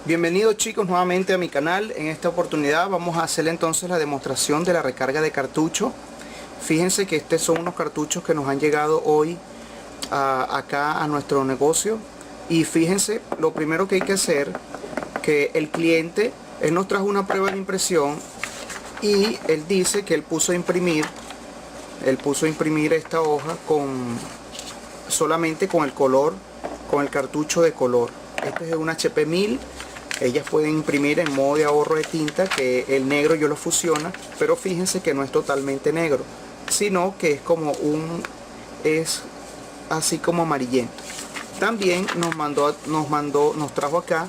Bienvenidos chicos nuevamente a mi canal. En esta oportunidad vamos a hacer entonces la demostración de la recarga de cartucho. Fíjense que estos son unos cartuchos que nos han llegado hoy acá a nuestro negocio. Y fíjense, lo primero que hay que hacer, que el cliente, él nos trajo una prueba de impresión y él dice que él puso a imprimir esta hoja solamente con el color, con el cartucho de color. Este es un HP 1000. Ellas pueden imprimir en modo de ahorro de tinta, que el negro yo lo fusiona, pero fíjense que no es totalmente negro, sino que es así como amarillento. También nos trajo acá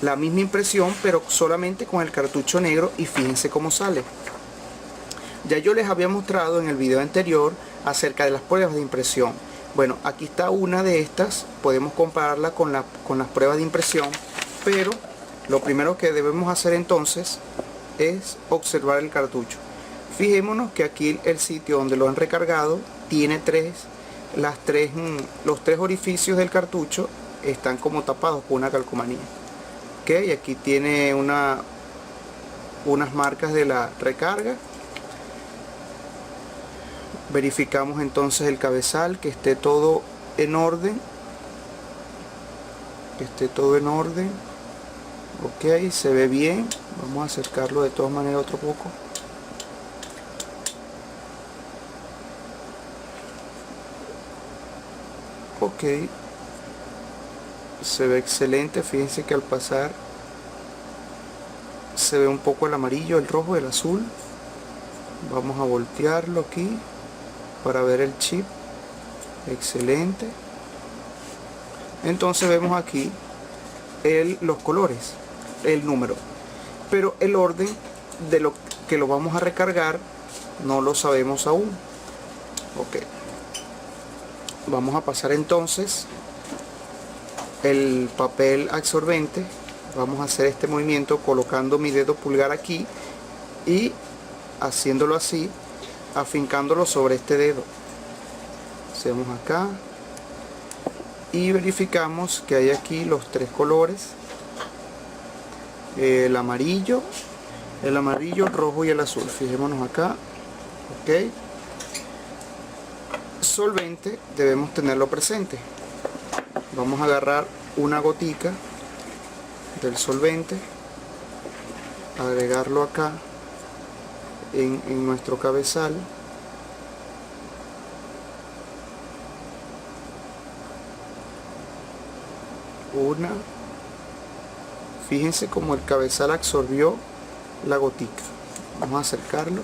la misma impresión, pero solamente con el cartucho negro, y fíjense cómo sale. Ya yo les había mostrado en el video anterior acerca de las pruebas de impresión. Bueno, aquí está una de estas, podemos compararla con las pruebas de impresión, pero lo primero que debemos hacer entonces es observar el cartucho. Fijémonos que aquí el sitio donde lo han recargado tiene los tres orificios del cartucho están como tapados con una calcomanía. Y aquí tiene unas marcas de la recarga. Verificamos entonces el cabezal, que esté todo en orden. Ok, se ve bien. Vamos a acercarlo de todas maneras otro poco. Ok, se ve excelente. Fíjense que al pasar se ve un poco el amarillo, el rojo, el azul. Vamos a voltearlo aquí para ver el chip. Excelente. Entonces vemos aquí los colores, el número, pero el orden de lo que lo vamos a recargar no lo sabemos aún. Ok, vamos a pasar entonces el papel absorbente. Vamos a hacer este movimiento colocando mi dedo pulgar aquí y haciéndolo así, afincándolo sobre este dedo. Hacemos acá y verificamos que hay aquí los tres colores, el amarillo, el rojo y el azul. Fijémonos acá. Ok, solvente debemos tenerlo presente. Vamos a agarrar una gotica del solvente, agregarlo acá en nuestro cabezal. Fíjense como el cabezal absorbió la gotica. Vamos a acercarlo.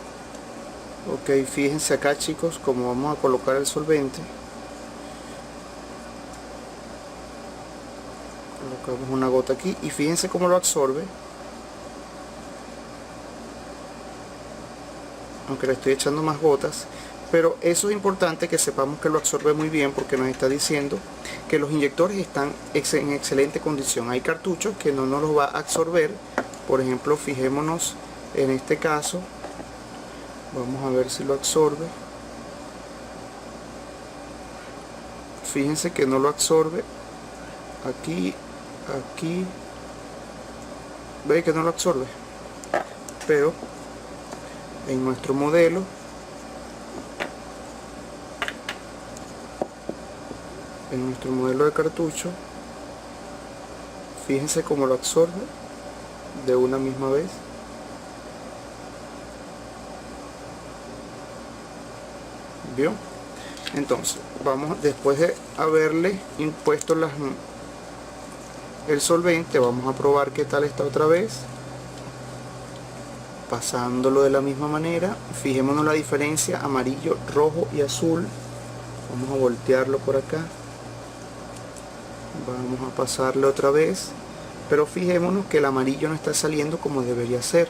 Ok, fíjense acá chicos como vamos a colocar el solvente. Colocamos una gota aquí y fíjense cómo lo absorbe, aunque le estoy echando más gotas. Pero eso es importante que sepamos que lo absorbe muy bien, porque nos está diciendo que los inyectores están en excelente condición. Hay cartuchos que no nos los va a absorber. Por ejemplo, fijémonos en este caso. Vamos a ver si lo absorbe. Fíjense que no lo absorbe. Aquí. ¿Veis que no lo absorbe? Pero en nuestro modelo, de cartucho, fíjense cómo lo absorbe de una misma vez. ¿Vio? Entonces vamos, después de haberle impuesto el solvente, vamos a probar qué tal está otra vez, pasándolo de la misma manera. Fijémonos la diferencia, amarillo, rojo y azul. Vamos a voltearlo por acá. Vamos a pasarle otra vez, pero fijémonos que el amarillo no está saliendo como debería ser.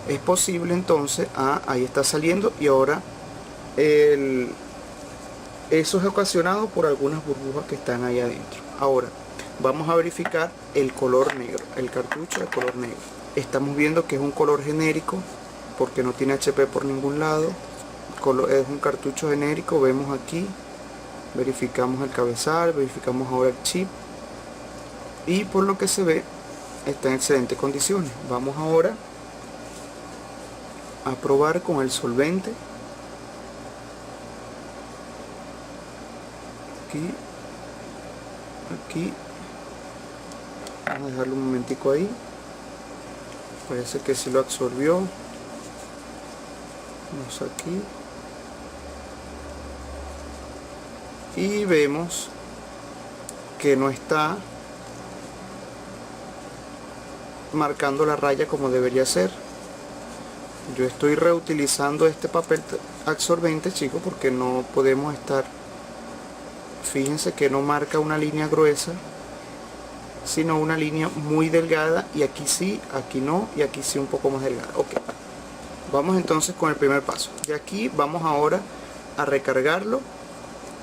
Es posible entonces, ahí está saliendo, y ahora eso es ocasionado por algunas burbujas que están ahí adentro. Ahora vamos a verificar el color negro, el cartucho de color negro. Estamos viendo que es un color genérico porque no tiene HP por ningún lado. Es un cartucho genérico. Vemos aquí, verificamos el cabezal, verificamos ahora el chip, y por lo que se ve está en excelentes condiciones. Vamos ahora a probar con el solvente. Aquí vamos a dejarlo un momentico ahí. Parece que sí lo absorbió. Vamos aquí y vemos que no está marcando la raya como debería ser. Yo estoy reutilizando este papel absorbente, chicos, porque no podemos estar, fíjense que no marca una línea gruesa, sino una línea muy delgada, y aquí sí, aquí no, y aquí sí un poco más delgada. Ok, vamos entonces con el primer paso. De aquí vamos ahora a recargarlo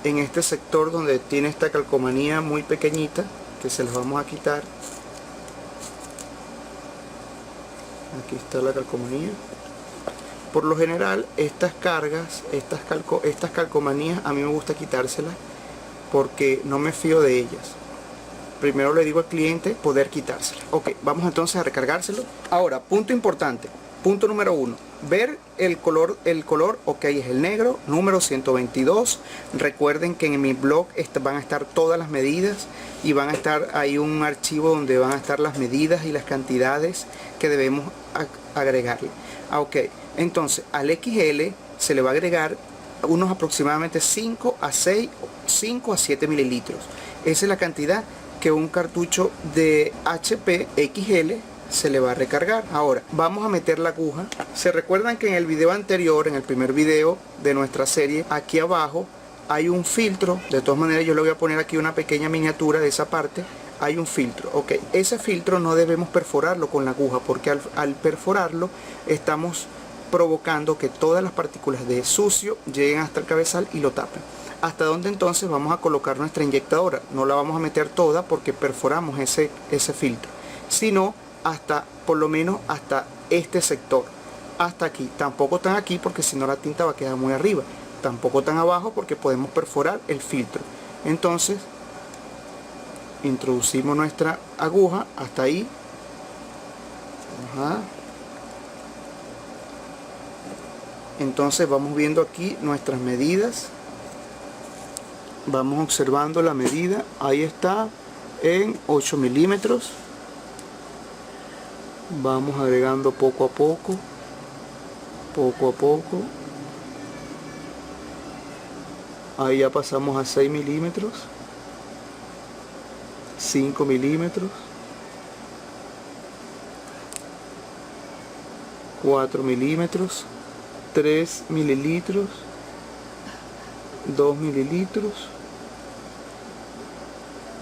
en este sector donde tiene esta calcomanía muy pequeñita, que se las vamos a quitar. Aquí está la calcomanía. Por lo general estas cargas, estas calcomanías a mí me gusta quitárselas porque no me fío de ellas. Primero le digo al cliente poder quitárselas. Ok, vamos entonces a recargárselo. Ahora, punto importante, punto número 1, ver el color, ok, es el negro, número 122. Recuerden que en mi blog van a estar todas las medidas y van a estar ahí un archivo donde van a estar las medidas y las cantidades que debemos agregarle. Ok, entonces al XL se le va a agregar unos aproximadamente 5 a 7 mililitros. Esa es la cantidad que un cartucho de HP XL se le va a recargar. Ahora vamos a meter la aguja. Se recuerdan que en el video anterior, en el primer video de nuestra serie, aquí abajo hay un filtro. De todas maneras yo le voy a poner aquí una pequeña miniatura de esa parte. Hay un filtro, ok, ese filtro no debemos perforarlo con la aguja, porque al perforarlo estamos provocando que todas las partículas de sucio lleguen hasta el cabezal y lo tapen. Hasta donde entonces vamos a colocar nuestra inyectadora. No la vamos a meter toda porque perforamos ese filtro, sino hasta, por lo menos hasta este sector, hasta aquí. Tampoco tan aquí porque si no la tinta va a quedar muy arriba, tampoco tan abajo porque podemos perforar el filtro. Entonces introducimos nuestra aguja hasta ahí. Ajá. Entonces vamos viendo aquí nuestras medidas, vamos observando la medida. Ahí está en 8 milímetros. Vamos agregando poco a poco, ahí ya pasamos a 6 milímetros, 5 milímetros, 4 milímetros, 3 mililitros, 2 mililitros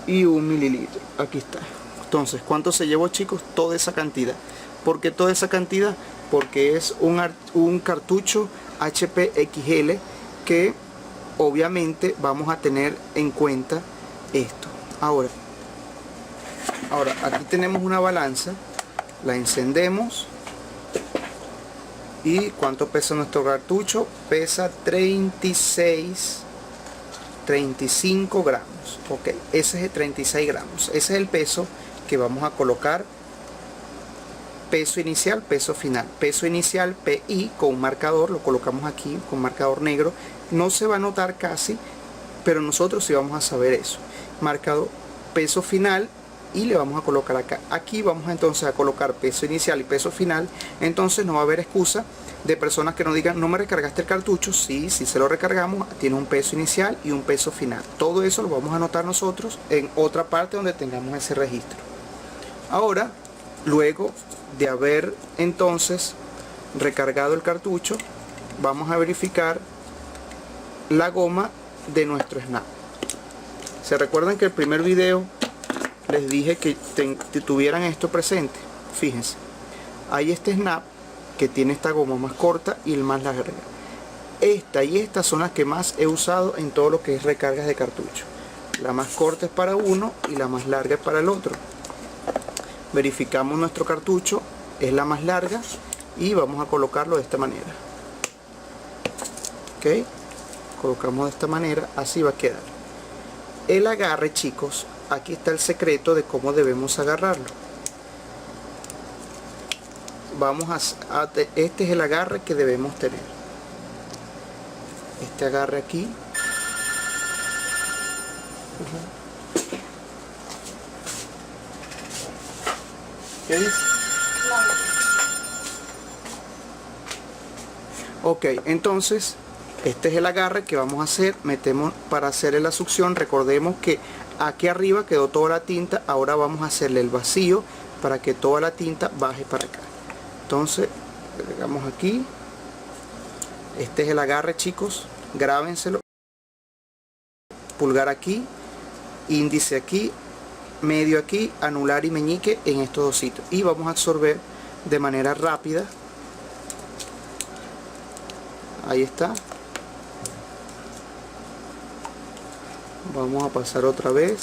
y 1 mililitro. Aquí está. Entonces, ¿cuánto se llevó, chicos? Toda esa cantidad. ¿Por qué toda esa cantidad? Porque es un cartucho HP XL que obviamente vamos a tener en cuenta esto. Ahora aquí tenemos una balanza, la encendemos. ¿Y cuánto pesa nuestro cartucho? Pesa 35 gramos. Ok, ese es de 36 gramos. Ese es el peso que vamos a colocar. Peso inicial, peso final. Peso inicial, PI, con un marcador, lo colocamos aquí con marcador negro. No se va a notar casi, pero nosotros sí vamos a saber eso. Marcador, peso final, y le vamos a colocar acá. Aquí vamos entonces a colocar peso inicial y peso final. Entonces no va a haber excusa de personas que nos digan: no me recargaste el cartucho. Sí, sí se lo recargamos, tiene un peso inicial y un peso final. Todo eso lo vamos a anotar nosotros en otra parte donde tengamos ese registro. Ahora, luego de haber entonces recargado el cartucho, vamos a verificar la goma de nuestro snap. ¿Se recuerdan que el primer video les dije que tuvieran esto presente? Fíjense, hay este snap que tiene esta goma más corta y el más larga. Esta y esta son las que más he usado en todo lo que es recargas de cartucho. La más corta es para uno y la más larga es para el otro. Verificamos nuestro cartucho, es la más larga, y vamos a colocarlo de esta manera. Ok, colocamos de esta manera, así va a quedar. El agarre, chicos, aquí está el secreto de cómo debemos agarrarlo. este es el agarre que debemos tener. Este agarre aquí. ¿Qué dice? Ok, entonces este es el agarre que vamos a hacer. Metemos para hacerle la succión. Recordemos que aquí arriba quedó toda la tinta. Ahora vamos a hacerle el vacío para que toda la tinta baje para acá. Entonces agregamos aquí. Este es el agarre, chicos, grábenselo. Pulgar aquí, índice aquí, medio aquí, anular y meñique en estos dos sitios, y vamos a absorber de manera rápida. Ahí está. Vamos a pasar otra vez.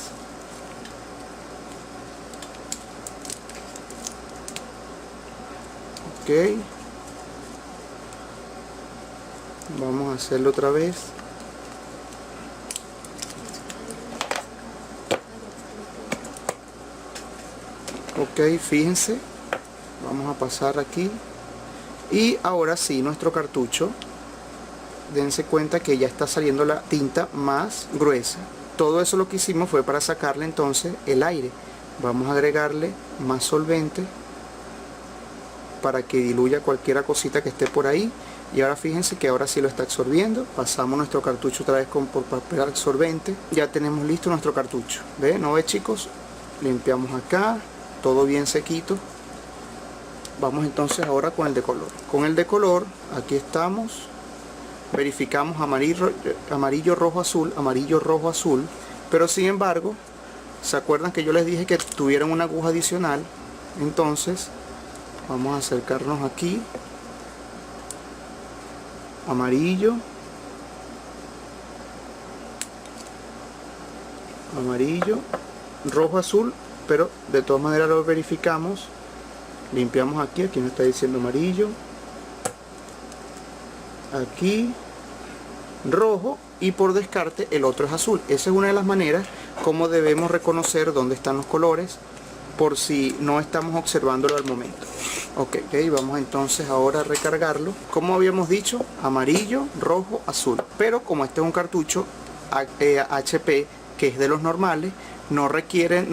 Ok, vamos a hacerlo otra vez. Ok, fíjense, vamos a pasar aquí, y ahora sí, nuestro cartucho, dense cuenta que ya está saliendo la tinta más gruesa. Todo eso lo que hicimos fue para sacarle entonces el aire. Vamos a agregarle más solvente para que diluya cualquier cosita que esté por ahí. Y ahora fíjense que ahora sí lo está absorbiendo. Pasamos nuestro cartucho otra vez por papel absorbente. Ya tenemos listo nuestro cartucho. ¿Ve? ¿No ve, chicos? Limpiamos acá, todo bien sequito. Vamos entonces ahora con el de color. Con el de color, aquí estamos. Verificamos amarillo, rojo, azul. Pero sin embargo, ¿se acuerdan que yo les dije que tuvieran una aguja adicional? Entonces, vamos a acercarnos aquí. Amarillo, rojo, azul, pero de todas maneras lo verificamos. Limpiamos aquí nos está diciendo amarillo, aquí rojo, y por descarte el otro es azul. Esa es una de las maneras como debemos reconocer dónde están los colores, por si no estamos observándolo al momento. Ok, vamos entonces ahora a recargarlo. Como habíamos dicho, amarillo, rojo, azul. Pero como este es un cartucho HP, que es de los normales, no requiere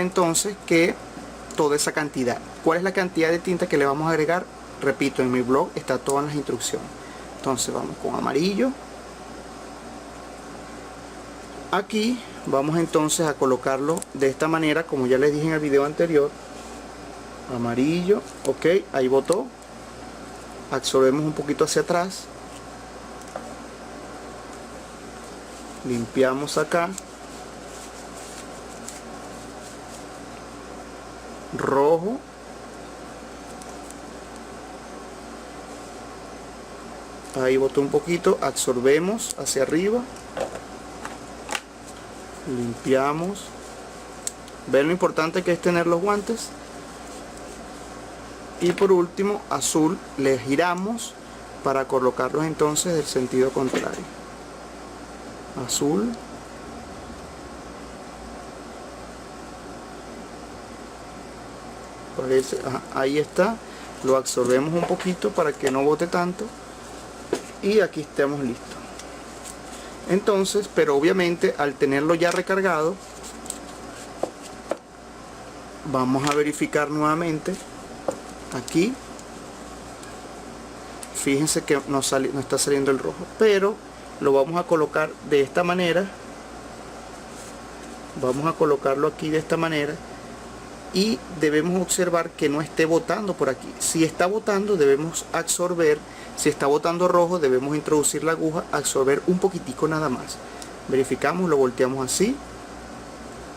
entonces que toda esa cantidad. ¿Cuál es la cantidad de tinta que le vamos a agregar? Repito, en mi blog está todas las instrucciones. Entonces vamos con amarillo. Aquí vamos entonces a colocarlo de esta manera, como ya les dije en el video anterior. Amarillo, ok, ahí botó. Absorbemos un poquito hacia atrás. Limpiamos acá. Rojo. Ahí botó un poquito, absorbemos hacia arriba. Limpiamos. ¿Ven lo importante que es tener los guantes? Y por último, azul, le giramos para colocarlos entonces del sentido contrario. Azul. Parece, ahí está. Lo absorbemos un poquito para que no bote tanto. Y aquí estamos listos. Entonces, pero obviamente al tenerlo ya recargado, vamos a verificar nuevamente. Aquí fíjense que no está saliendo el rojo, pero lo vamos a colocar de esta manera. Vamos a colocarlo aquí de esta manera, y debemos observar que no esté botando por aquí. Si está botando, debemos absorber. Si está botando rojo, debemos introducir la aguja, absorber un poquitico nada más. Verificamos, lo volteamos así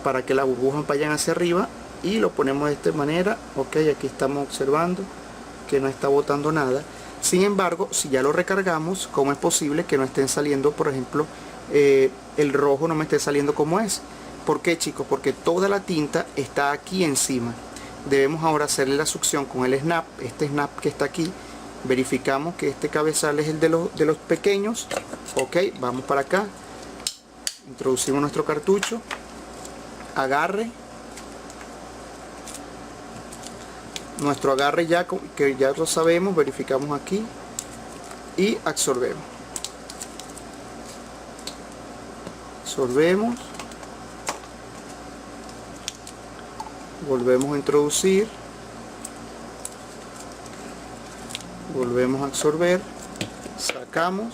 para que las burbujas vayan hacia arriba, y lo ponemos de esta manera. Ok, aquí estamos observando que no está botando nada. Sin embargo, si ya lo recargamos, ¿cómo es posible que no estén saliendo, por ejemplo, el rojo no me esté saliendo como es? ¿Por qué, chicos? Porque toda la tinta está aquí encima. Debemos ahora hacerle la succión con el snap, este snap que está aquí. Verificamos que este cabezal es el de los pequeños. Ok, vamos para acá. Introducimos nuestro cartucho. Agarre. nuestro agarre ya, que ya lo sabemos, verificamos aquí y absorbemos. Absorbemos, volvemos a introducir, volvemos a absorber, sacamos,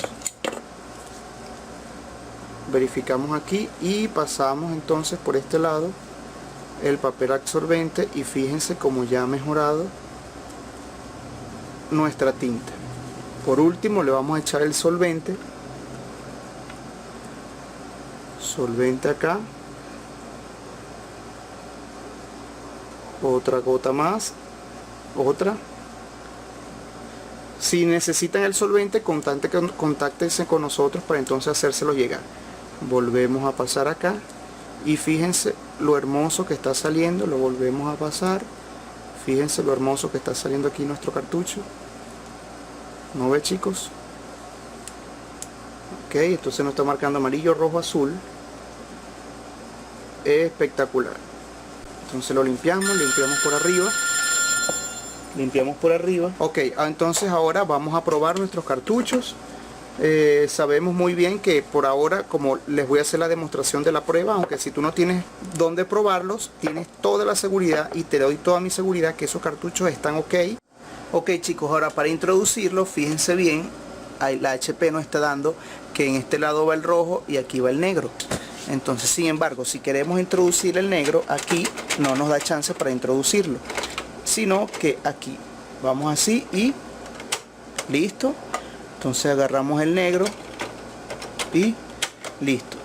verificamos aquí y pasamos entonces por este lado el papel absorbente y fíjense cómo ya ha mejorado nuestra tinta. Por último le vamos a echar el solvente acá, otra gota más, otra. Si necesitan el solvente, contáctense con nosotros para entonces hacérselo llegar. Volvemos a pasar acá y fíjense lo hermoso que está saliendo. Lo volvemos a pasar, fíjense lo hermoso que está saliendo aquí nuestro cartucho. ¿No ve, chicos? Ok, entonces nos está marcando amarillo, rojo, azul. Espectacular. Entonces lo limpiamos por arriba. Ok, entonces ahora vamos a probar nuestros cartuchos. Sabemos muy bien que por ahora, como les voy a hacer la demostración de la prueba, aunque si tú no tienes dónde probarlos, tienes toda la seguridad y te doy toda mi seguridad que esos cartuchos están ok. Ok, chicos, ahora para introducirlo, fíjense bien, ahí la HP nos está dando que en este lado va el rojo y aquí va el negro. Entonces, sin embargo, si queremos introducir el negro, aquí no nos da chance para introducirlo, sino que aquí vamos así y listo. Entonces agarramos el negro y listo.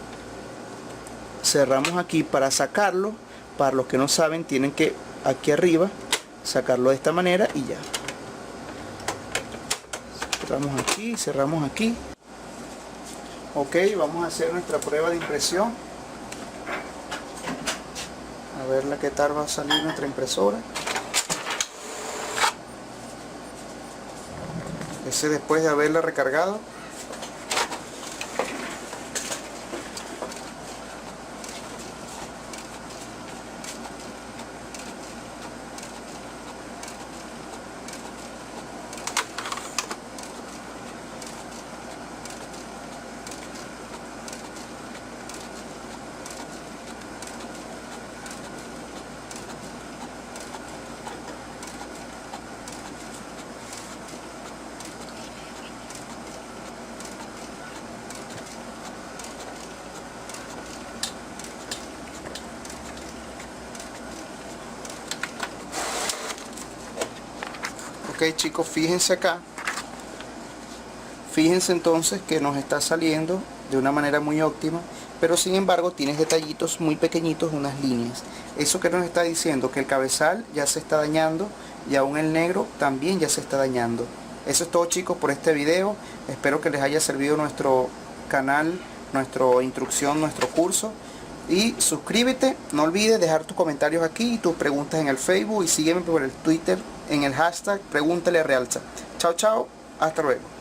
Cerramos aquí para sacarlo. Para los que no saben, tienen que aquí arriba sacarlo de esta manera y ya. Cerramos aquí. Ok, vamos a hacer nuestra prueba de impresión. A ver qué tal va a salir nuestra impresora. Ese después de haberla recargado. Ok, chicos, fíjense acá. Fíjense entonces que nos está saliendo de una manera muy óptima, pero sin embargo tienes detallitos muy pequeñitos, unas líneas. Eso que nos está diciendo que el cabezal ya se está dañando y aún el negro también ya se está dañando. Eso es todo, chicos, por este video. Espero que les haya servido nuestro canal, nuestra instrucción, nuestro curso. Y suscríbete, no olvides dejar tus comentarios aquí y tus preguntas en el Facebook, y sígueme por el Twitter en el hashtag Pregúntale a Realza. Chao, chao, hasta luego.